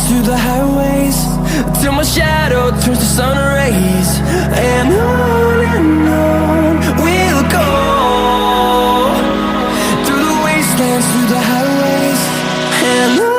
through the highways till my shadow turns to sun rays. And on we'll go through the wastelands, through the highways, and on.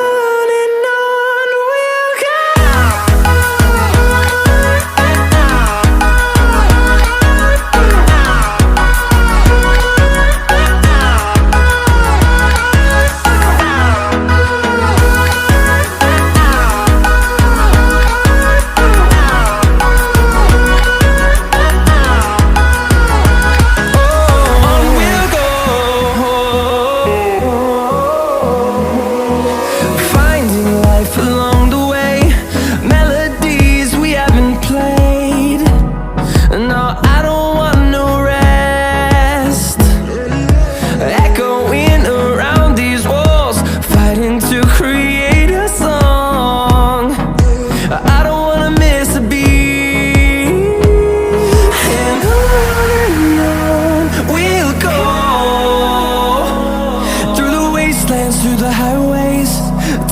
Through the highways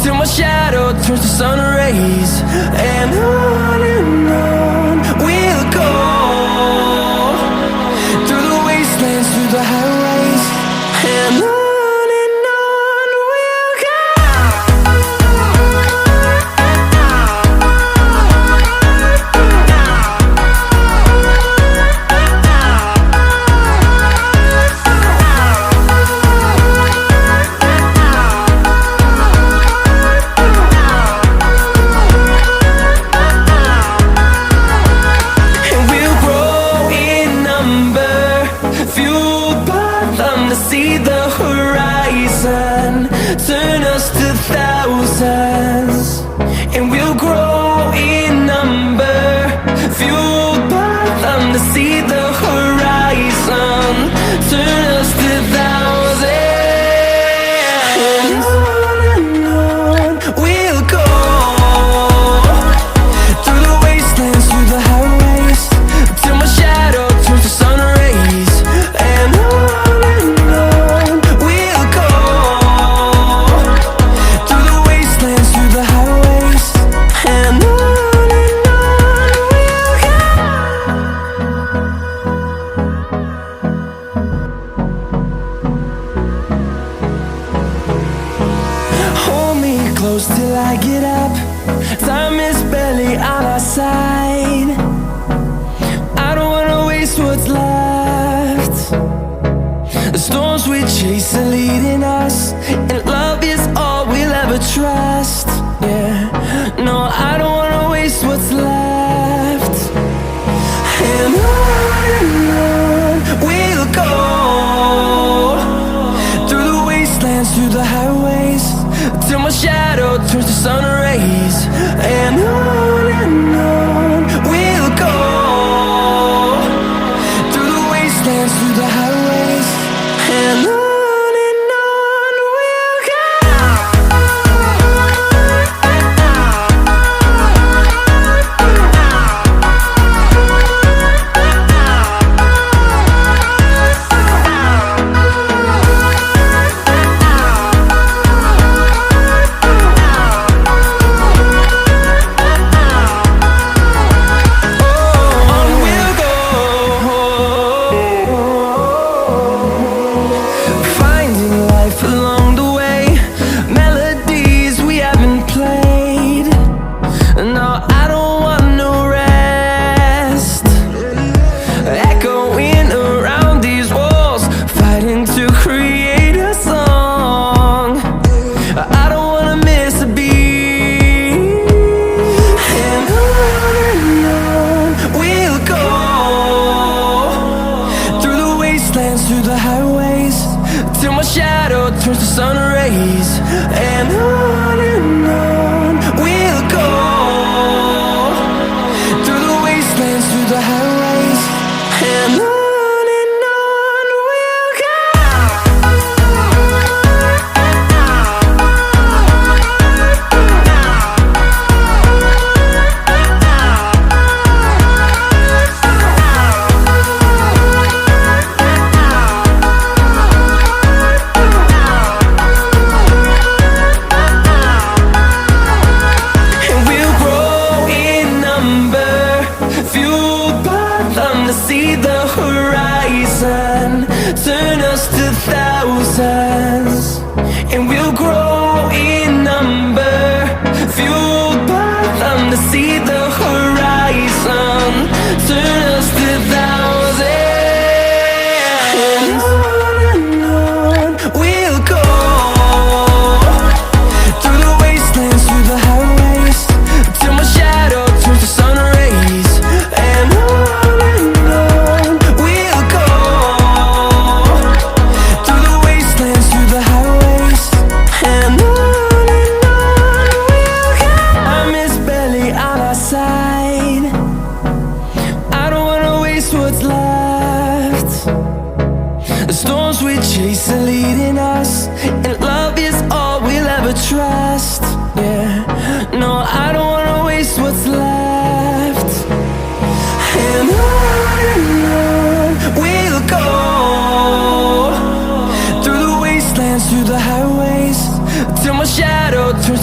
till my shadow turns to sun rays. And on we'll go through the wastelands, through the highways, and on. See the horizon turn us to thousands, and we'll grow in number, fueled by them to see the horizon turn us to thousands. And on we'll go through the wastelands, through the highways, till my shadow turns to sun rays. And on close till I get up. Time is barely on our side. I don't wanna waste what's left. The storms we chase are leading us, and love is all we'll ever trust. Yeah, no, I don't wanna waste what's left. And on we'll go through the wastelands, through the highways, till my shadow turns to sun rays. And on we'll go through the wastelands, through the highways, and on.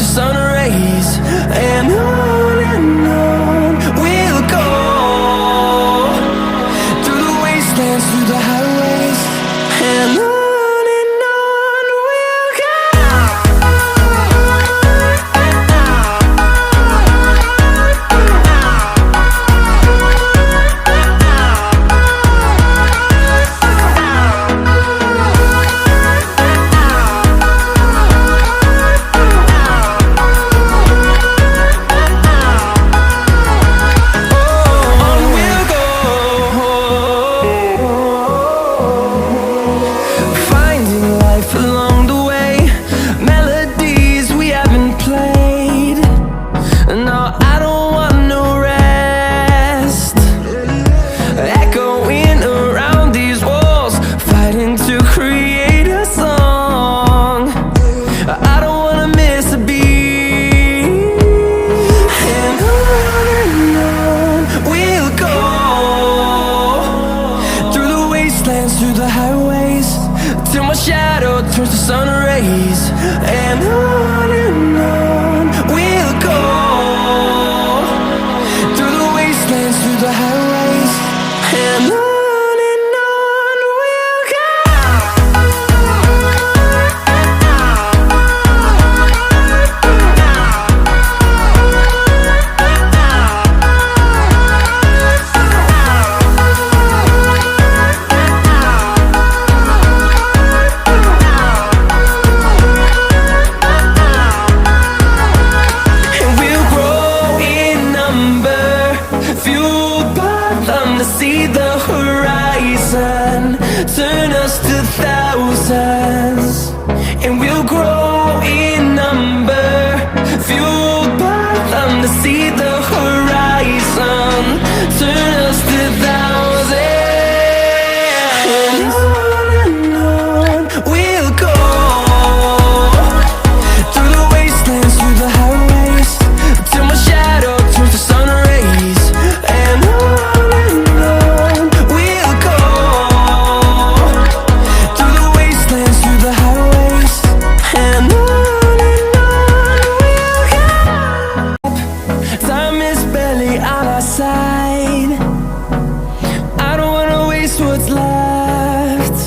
sun rays, and on we'll go, through the wastelands, through the highways, and on we'll go. Through the highways, till my shadow turns to sun rays, and on we'll go, through the wastelands, through the highways, and on we'll go. See the horizon, turn us to thousands, and we'll grow in number, fueled by them to see the horizon, turn us to thousands, and on we'll go, through the wastelands, through the highways, till my shadow turns to sun rays, and on side. I don't wanna waste what's left.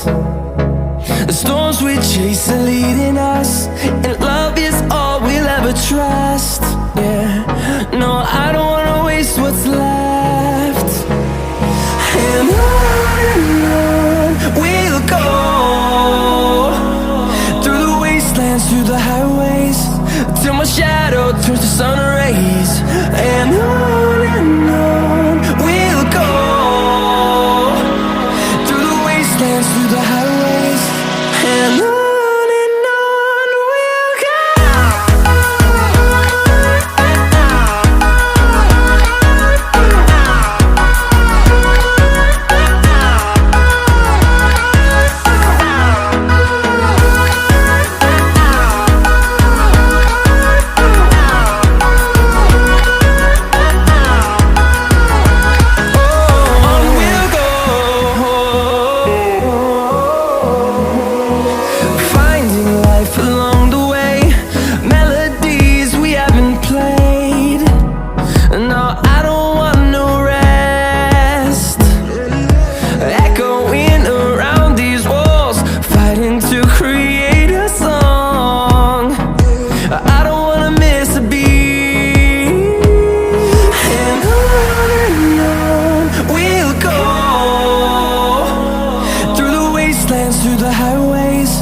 The storms we chase are leading us, and love is all we'll ever trust. Yeah, no, I don't wanna waste what's left. And on we'll go, through the wastelands, through the highways, till my shadow turns to sun rays, and on we'll go, through the wastelands, through the highways, and on we'll go. Through the highways,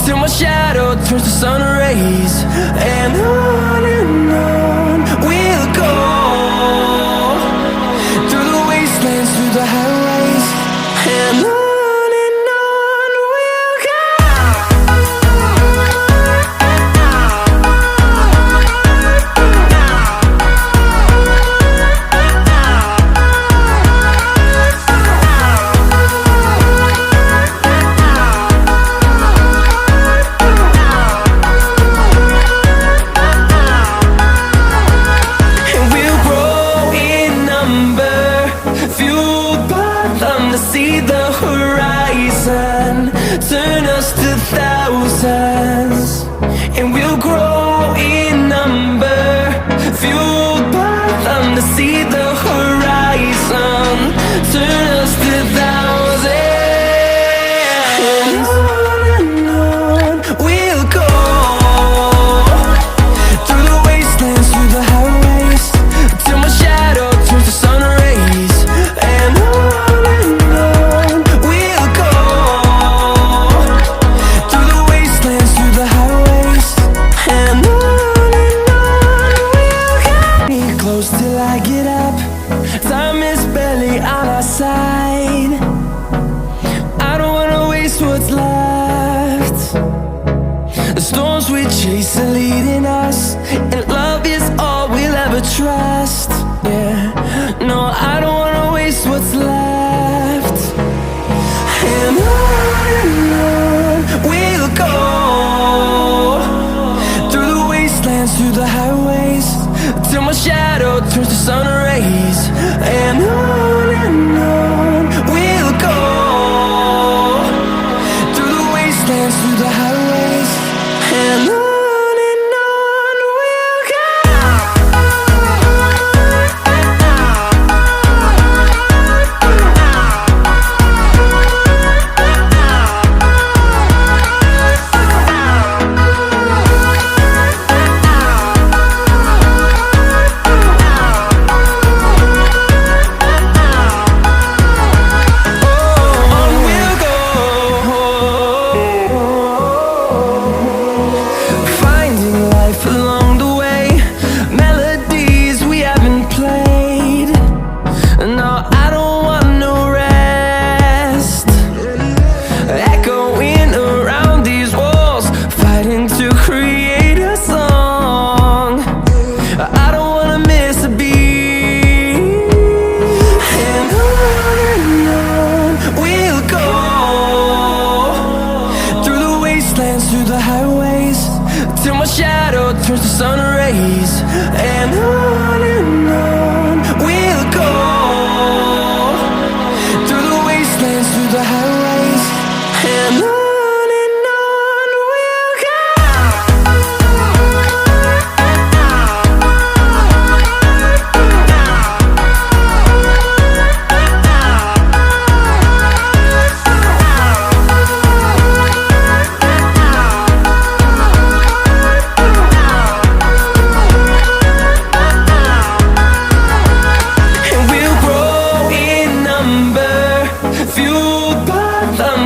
till my shadow turns to sun rays, and on we'll go, through the wastelands, through the highways, and on we'll go. till my shadow turns to sun rays. And on we'll go, through the wastelands, through the highways, and on we'll go. Through the highways, till my shadow turns to sun rays. And on we'll go, through the wastelands, through the highways, and on we'll go.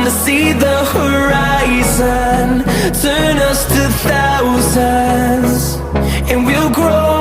To see the horizon turn us to thousands, and we'll grow